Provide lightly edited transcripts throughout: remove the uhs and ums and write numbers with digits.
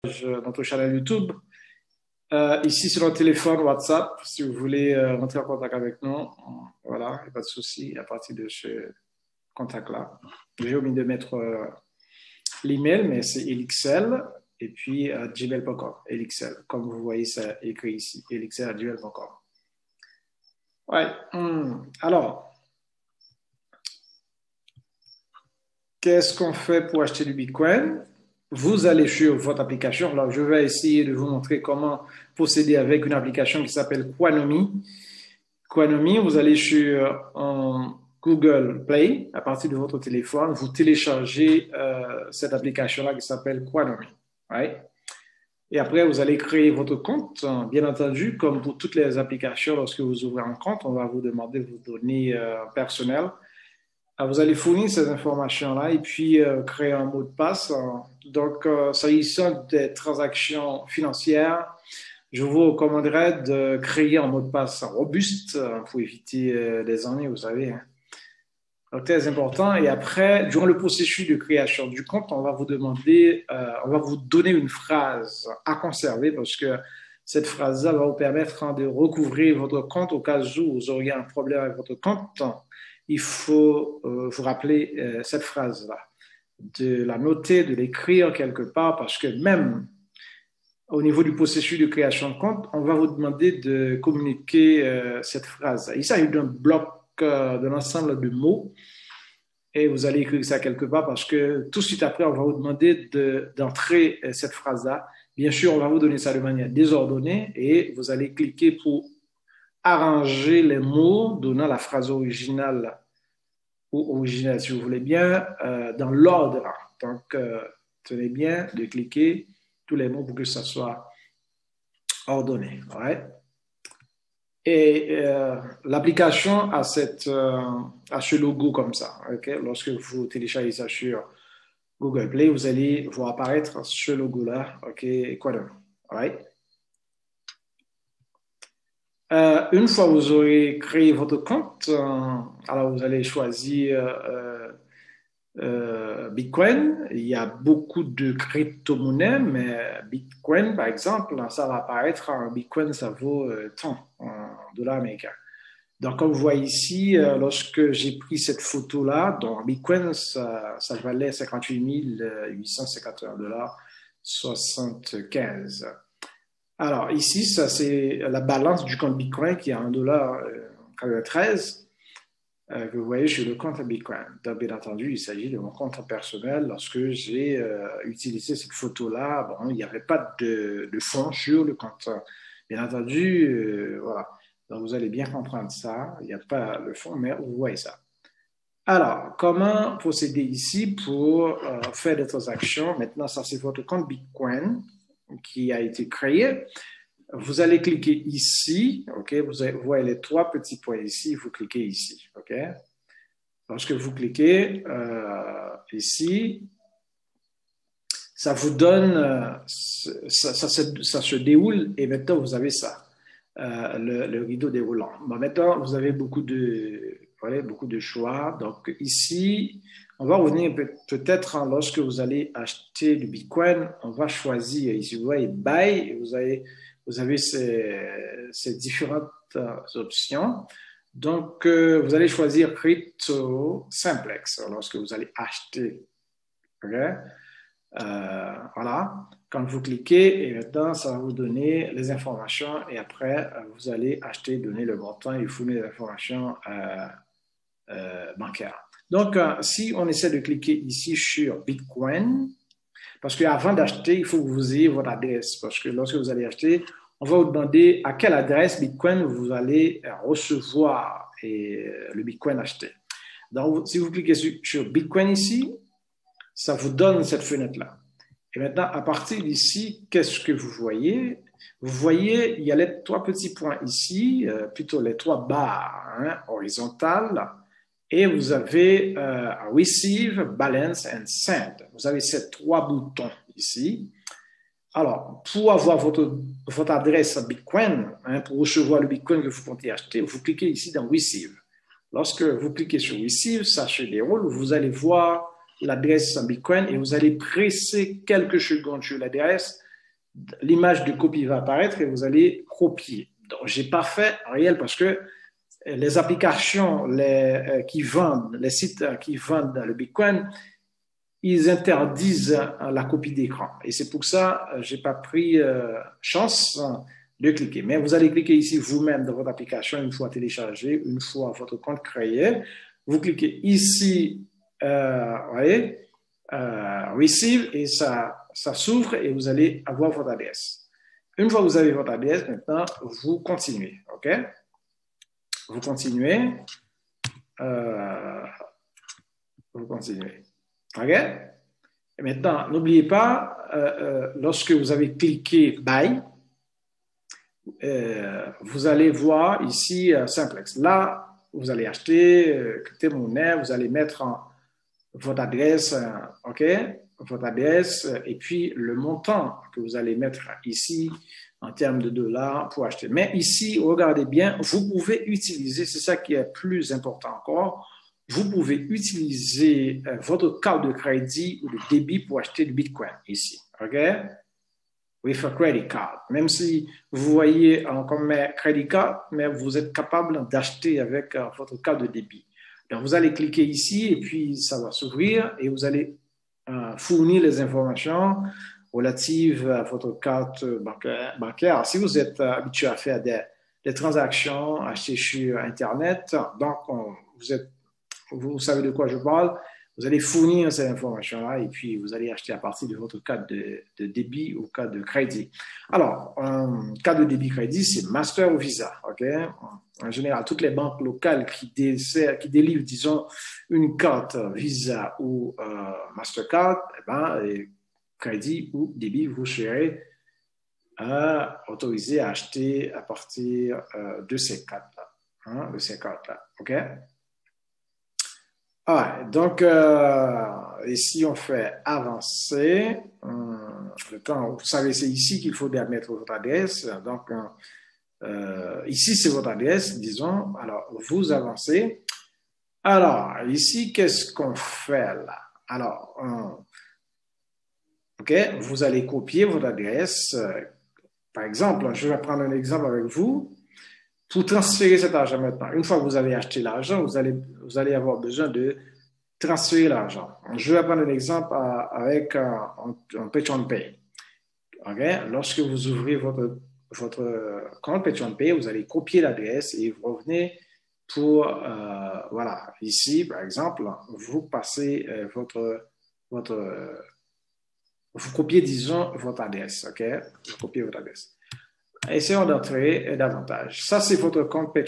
notre chaîne YouTube. Ici, sur notre téléphone WhatsApp, si vous voulez rentrer en contact avec nous, voilà, il n'y a pas de souci à partir de ce contact-là. J'ai omis de mettre l'email, mais c'est elixel et puis gmail.com, elixel, comme vous voyez, ça écrit ici, elixel@gmail.com. Ouais. Alors, qu'est-ce qu'on fait pour acheter du Bitcoin? Vous allez sur votre application. Alors, je vais essayer de vous montrer comment procéder avec une application qui s'appelle Quanomi. Quanomi, vous allez sur Google Play à partir de votre téléphone. Vous téléchargez cette application-là qui s'appelle Quanomi. Right? Et après, vous allez créer votre compte. Bien entendu, comme pour toutes les applications, lorsque vous ouvrez un compte, on va vous demander vos données personnelles. Vous allez fournir ces informations-là et puis créer un mot de passe. Donc, s'agissant des transactions financières, je vous recommanderais de créer un mot de passe robuste pour éviter des ennuis, vous savez. Hein. Donc, très important. Et après, durant le processus de création du compte, on va vous demander, on va vous donner une phrase à conserver parce que cette phrase-là va vous permettre de recouvrir votre compte au cas où vous auriez un problème avec votre compte. Il faut vous rappeler cette phrase-là, de la noter, de l'écrire quelque part, parce que même au niveau du processus de création de compte, on va vous demander de communiquer cette phrase. Il s'agit d'un bloc, d'un ensemble de mots, et vous allez écrire ça quelque part, parce que tout de suite après, on va vous demander d'entrer cette phrase-là. Bien sûr, on va vous donner ça de manière désordonnée, et vous allez cliquer pour arranger les mots, donnant la phrase originale ou originale, si vous voulez bien, dans l'ordre. Donc, tenez bien de cliquer tous les mots pour que ça soit ordonné. Right? Et l'application a ce logo comme ça. Okay? Lorsque vous téléchargez ça sur Google Play, vous allez voir apparaître ce logo-là. OK, Quanomi. Right? Une fois que vous aurez créé votre compte, alors vous allez choisir Bitcoin. Il y a beaucoup de crypto-monnaies, mais Bitcoin, par exemple, ça va apparaître. Bitcoin, ça vaut tant en dollars américains. Donc, comme vous voyez ici, lorsque j'ai pris cette photo-là, donc Bitcoin, ça valait 58 851 dollars 75. Alors, ici, ça, c'est la balance du compte Bitcoin qui est à 1,13 $ que vous voyez sur le compte Bitcoin. Donc, bien entendu, il s'agit de mon compte personnel. Lorsque j'ai utilisé cette photo-là, bon, il n'y avait pas de fonds sur le compte. Bien entendu, voilà. Donc, vous allez bien comprendre ça. Il n'y a pas le fond, mais vous voyez ça. Alors, comment procéder ici pour faire des transactions? Maintenant, ça, c'est votre compte Bitcoin qui a été créé. Vous allez cliquer ici, ok? Vous voyez les trois petits points ici, vous cliquez ici, ok? Lorsque vous cliquez ici, ça vous donne, ça se déroule et maintenant vous avez ça, le rideau déroulant. Bon, maintenant, vous avez beaucoup de choix. Donc ici, on va revenir peut-être lorsque vous allez acheter du Bitcoin, on va choisir ici, vous voyez, Buy, et vous avez ces différentes options. Donc, vous allez choisir Crypto Simplex lorsque vous allez acheter. Okay? Voilà. Quand vous cliquez, et maintenant, ça va vous donner les informations et après, vous allez acheter, donner le montant et fournir les informations bancaires. Donc, si on essaie de cliquer ici sur Bitcoin, parce qu'avant d'acheter, il faut que vous ayez votre adresse. Parce que lorsque vous allez acheter, on va vous demander à quelle adresse Bitcoin vous allez recevoir le Bitcoin acheté. Donc, si vous cliquez sur Bitcoin ici, ça vous donne cette fenêtre-là. Et maintenant, à partir d'ici, qu'est-ce que vous voyez? Vous voyez, il y a les trois petits points ici, plutôt les trois barres horizontales. Et vous avez Receive, Balance and Send. Vous avez ces trois boutons ici. Alors, pour avoir votre adresse Bitcoin, pour recevoir le Bitcoin que vous comptez acheter, vous cliquez ici dans Receive. Lorsque vous cliquez sur Receive, ça se déroule. Vous allez voir l'adresse Bitcoin et vous allez presser quelques secondes sur l'adresse l'image de copie va apparaître et vous allez copier. Donc, j'ai pas fait réel parce que les applications qui vendent, les sites qui vendent le Bitcoin, ils interdisent la copie d'écran. Et c'est pour ça que j'ai pas pris chance de cliquer. Mais vous allez cliquer ici vous-même dans votre application une fois téléchargée, une fois votre compte créé. Vous cliquez ici, voyez, Receive et ça s'ouvre et vous allez avoir votre ADS. Une fois que vous avez votre ADS, maintenant, vous continuez. OK? Vous continuez. Vous continuez. OK? Et maintenant, n'oubliez pas, lorsque vous avez cliqué Buy, vous allez voir ici Simplex. Là, vous allez acheter crypto-monnaie, vous allez mettre votre adresse, OK? Votre adresse et puis le montant que vous allez mettre ici en termes de dollars pour acheter. Mais ici, regardez bien, vous pouvez utiliser, c'est ça qui est plus important encore, vous pouvez utiliser votre carte de crédit ou de débit pour acheter du Bitcoin ici, OK? With a credit card. Même si vous voyez comme credit card, mais vous êtes capable d'acheter avec votre carte de débit. Donc, vous allez cliquer ici et puis ça va s'ouvrir et vous allez fournir les informations relatives à votre carte bancaire. Si vous êtes habitué à faire des transactions achetées sur Internet, donc vous savez de quoi je parle, vous allez fournir ces informations-là et puis vous allez acheter à partir de votre carte de débit ou carte de crédit. Alors, carte de débit crédit, c'est Master ou Visa, OK? En général, toutes les banques locales qui délivrent, disons, une carte Visa ou Mastercard, crédit ou débit, vous serez autorisé à acheter à partir de ces cartes-là, OK? Donc, ici, on fait avancer. Vous savez, c'est ici qu'il faut mettre votre adresse. Donc, ici, c'est votre adresse, disons. Alors, vous avancez. Alors, ici, qu'est-ce qu'on fait là? Alors, OK, vous allez copier votre adresse. Par exemple, je vais prendre un exemple avec vous. Pour transférer cet argent maintenant, une fois que vous avez acheté l'argent, vous allez avoir besoin de transférer l'argent. Je vais prendre un exemple avec un PayPay. Okay? Lorsque vous ouvrez votre compte PayPay, vous allez copier l'adresse et vous revenez pour, voilà, ici, par exemple, vous passez vous copiez, disons, votre adresse, OK? Vous copiez votre adresse. Essayons d'entrer davantage. Ça, c'est votre compte Pay.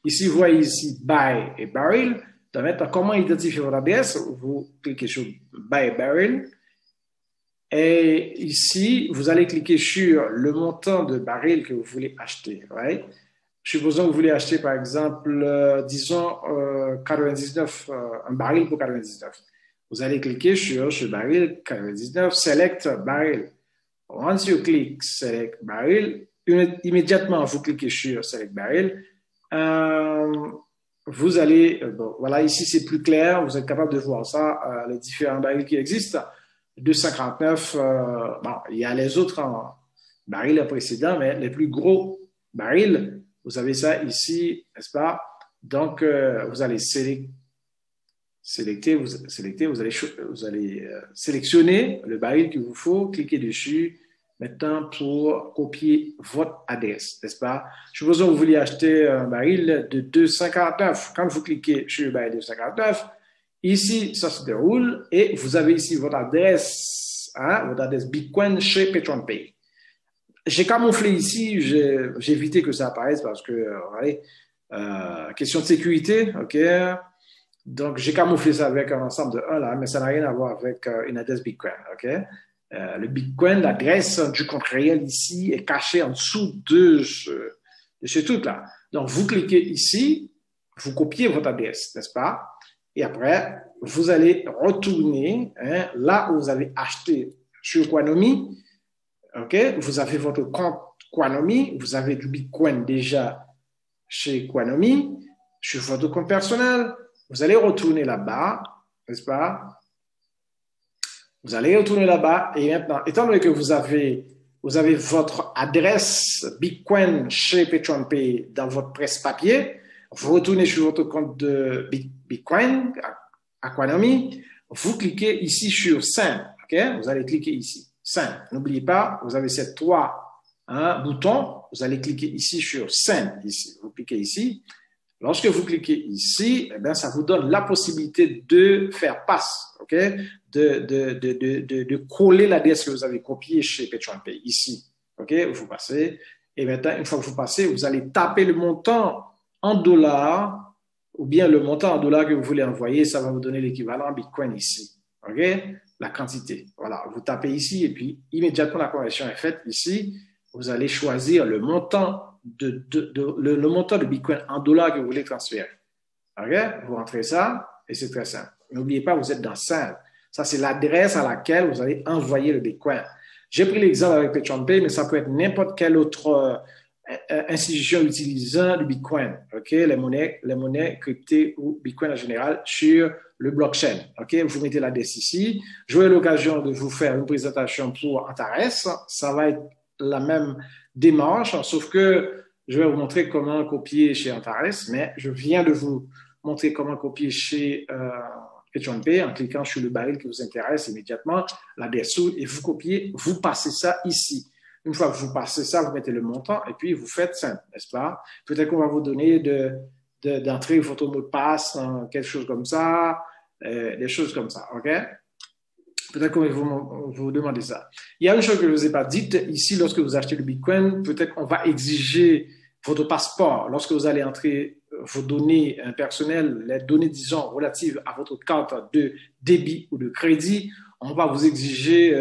Ici, vous voyez ici Buy et Barrel. Donc, comment identifier votre adresse? Vous cliquez sur Buy et Barrel. Et ici, vous allez cliquer sur le montant de baril que vous voulez acheter. Right? Supposons que vous voulez acheter, par exemple, disons, 99, un baril pour 99. Vous allez cliquer sur ce baril 99, Select Barrel. Once you click Select Barrel, immédiatement vous cliquez sur Select Barrel. Vous allez, voilà, ici c'est plus clair, vous êtes capable de voir ça, les différents barils qui existent. 259, il y a les autres barils précédents, mais les plus gros barils, vous avez ça ici, n'est-ce pas? Donc, vous allez vous allez sélectionner le baril qu'il vous faut, cliquer dessus maintenant pour copier votre adresse, n'est-ce pas? Supposons que vous voulez acheter un baril de 259. Quand vous cliquez sur le baril de 259, ici, ça se déroule et vous avez ici votre adresse Bitcoin chez PatreonPay. J'ai camouflé ici, j'ai évité que ça apparaisse parce que, question de sécurité, OK? Donc, j'ai camouflé ça avec un ensemble de 1 là, mais ça n'a rien à voir avec une adresse Bitcoin, OK? Le Bitcoin, l'adresse du compte réel ici est cachée en dessous de ce truc-là. Donc, vous cliquez ici, vous copiez votre adresse, n'est-ce pas? Et après, vous allez retourner là où vous avez acheté sur Quanomi. OK? Vous avez votre compte Quanomi, vous avez du Bitcoin déjà chez Quanomi, sur votre compte personnel. Vous allez retourner là-bas, n'est-ce pas? Vous allez retourner là-bas et maintenant, étant donné que vous avez votre adresse Bitcoin chez PetronPay dans votre presse papier, vous retournez sur votre compte de Bitcoin, Aquanomy, vous cliquez ici sur Send. Okay? Vous allez cliquer ici, Send. N'oubliez pas, vous avez ces trois boutons. Vous allez cliquer ici sur Send. Ici. Vous cliquez ici. Lorsque vous cliquez ici, eh bien, ça vous donne la possibilité de faire passe, ok, de coller l'adresse que vous avez copiée chez PetronPay ici, ok, vous passez, et maintenant, une fois que vous passez, vous allez taper le montant en dollars, ou bien le montant en dollars que vous voulez envoyer, ça va vous donner l'équivalent en Bitcoin ici, ok, la quantité, voilà, vous tapez ici, et puis immédiatement la conversion est faite ici, vous allez choisir le montant le montant de Bitcoin en dollars que vous voulez transférer. Okay? Vous rentrez ça et c'est très simple. N'oubliez pas, vous êtes dans Send. Ça, c'est l'adresse à laquelle vous allez envoyer le Bitcoin. J'ai pris l'exemple avec PetronPay, mais ça peut être n'importe quelle autre institution utilisant le Bitcoin, okay? les monnaies cryptées ou Bitcoin en général sur le blockchain. Okay? Vous mettez l'adresse ici. J'aurai l'occasion de vous faire une présentation pour Antares. Ça va être la même démarche, sauf que je vais vous montrer comment copier chez Antares, mais je viens de vous montrer comment copier chez PetronPay en cliquant sur le baril qui vous intéresse immédiatement, la dessous, et vous copiez, vous passez ça ici. Une fois que vous passez ça, vous mettez le montant et puis vous faites simple, n'est-ce pas? Peut-être qu'on va vous donner d'entrer votre mot de passe, quelque chose comme ça, des choses comme ça, ok? Peut-être qu'on va vous demander ça. Il y a une chose que je ne vous ai pas dite. Ici, lorsque vous achetez le Bitcoin, peut-être qu'on va exiger votre passeport. Lorsque vous allez entrer vos données personnelles, les données, disons, relatives à votre carte de débit ou de crédit, on va vous exiger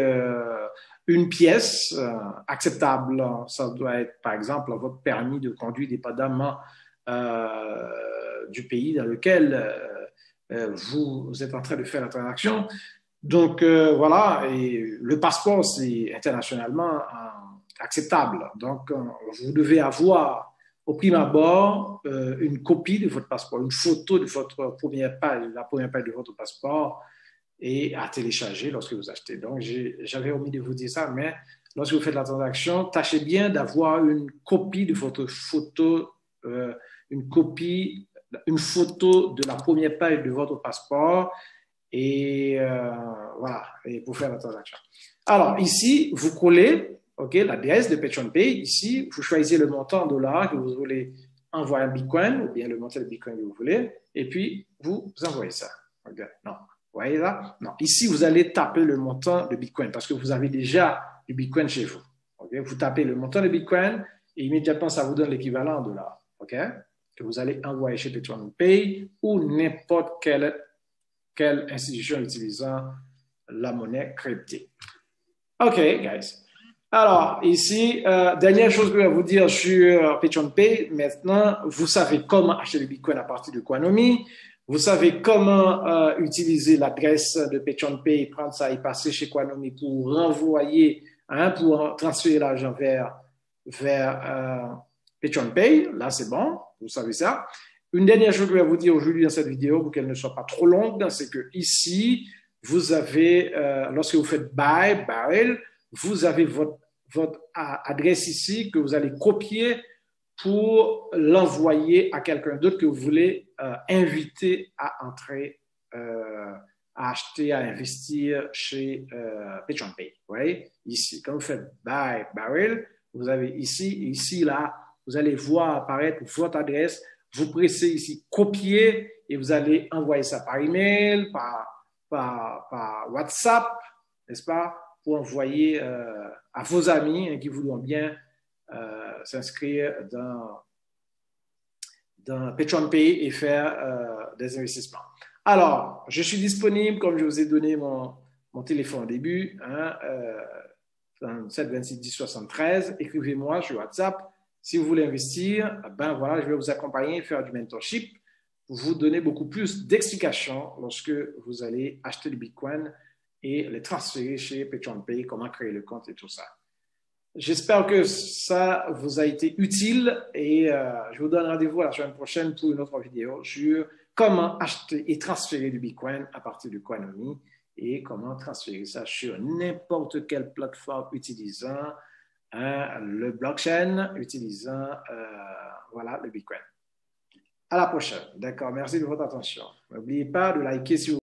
une pièce acceptable. Ça doit être, par exemple, votre permis de conduire, dépendamment du pays dans lequel vous êtes en train de faire la transaction. Donc, voilà, et le passeport, c'est internationalement acceptable. Donc, vous devez avoir au prime abord une copie de votre passeport, une photo de votre première page, la première page de votre passeport et à télécharger lorsque vous achetez. Donc, j'avais omis de vous dire ça, mais lorsque vous faites la transaction, tâchez bien d'avoir une copie de votre photo, une photo de la première page de votre passeport. Et voilà, et pour faire la transaction. Alors, ici, vous collez l'adresse de PetronPay. Ici, vous choisissez le montant en dollars que vous voulez envoyer en Bitcoin, ou bien le montant de Bitcoin que vous voulez, et puis vous envoyez ça. Okay. Non, vous voyez là? Non, ici, vous allez taper le montant de Bitcoin parce que vous avez déjà du Bitcoin chez vous. Okay? Vous tapez le montant de Bitcoin et immédiatement, ça vous donne l'équivalent en dollars. Okay? Que vous allez envoyer chez PetronPay ou n'importe quelle institution utilisant la monnaie cryptée. OK, guys. Alors, ici, dernière chose que je vais vous dire sur PetronPay. Maintenant, vous savez comment acheter le Bitcoin à partir de Quanomy. Vous savez comment utiliser l'adresse de PetronPay, prendre ça et passer chez Quanomy pour renvoyer, pour transférer l'argent vers PetronPay. Là, c'est bon, vous savez ça. Une dernière chose que je vais vous dire aujourd'hui dans cette vidéo, pour qu'elle ne soit pas trop longue, c'est que ici, vous avez, lorsque vous faites buy, barrel, vous avez votre adresse ici que vous allez copier pour l'envoyer à quelqu'un d'autre que vous voulez inviter à entrer, à acheter, à investir chez PetronPay. Vous voyez, ici, quand vous faites buy, barrel, vous avez ici, et ici, là, vous allez voir apparaître votre adresse. Vous pressez ici copier et vous allez envoyer ça par email, par WhatsApp, n'est-ce pas, pour envoyer à vos amis qui voudront bien s'inscrire dans PetronPay et faire des investissements. Alors, je suis disponible, comme je vous ai donné mon téléphone au début, 37 26 10 73. Écrivez-moi sur WhatsApp. Si vous voulez investir, ben voilà, je vais vous accompagner, faire du mentorship pour vous donner beaucoup plus d'explications lorsque vous allez acheter du Bitcoin et les transférer chez PetronPay, comment créer le compte et tout ça. J'espère que ça vous a été utile et je vous donne rendez-vous la semaine prochaine pour une autre vidéo sur comment acheter et transférer du Bitcoin à partir de Quanomy. et comment transférer ça sur n'importe quelle plateforme utilisant le blockchain, utilisant voilà, le Bitcoin. À la prochaine. D'accord. Merci de votre attention. N'oubliez pas de liker si vous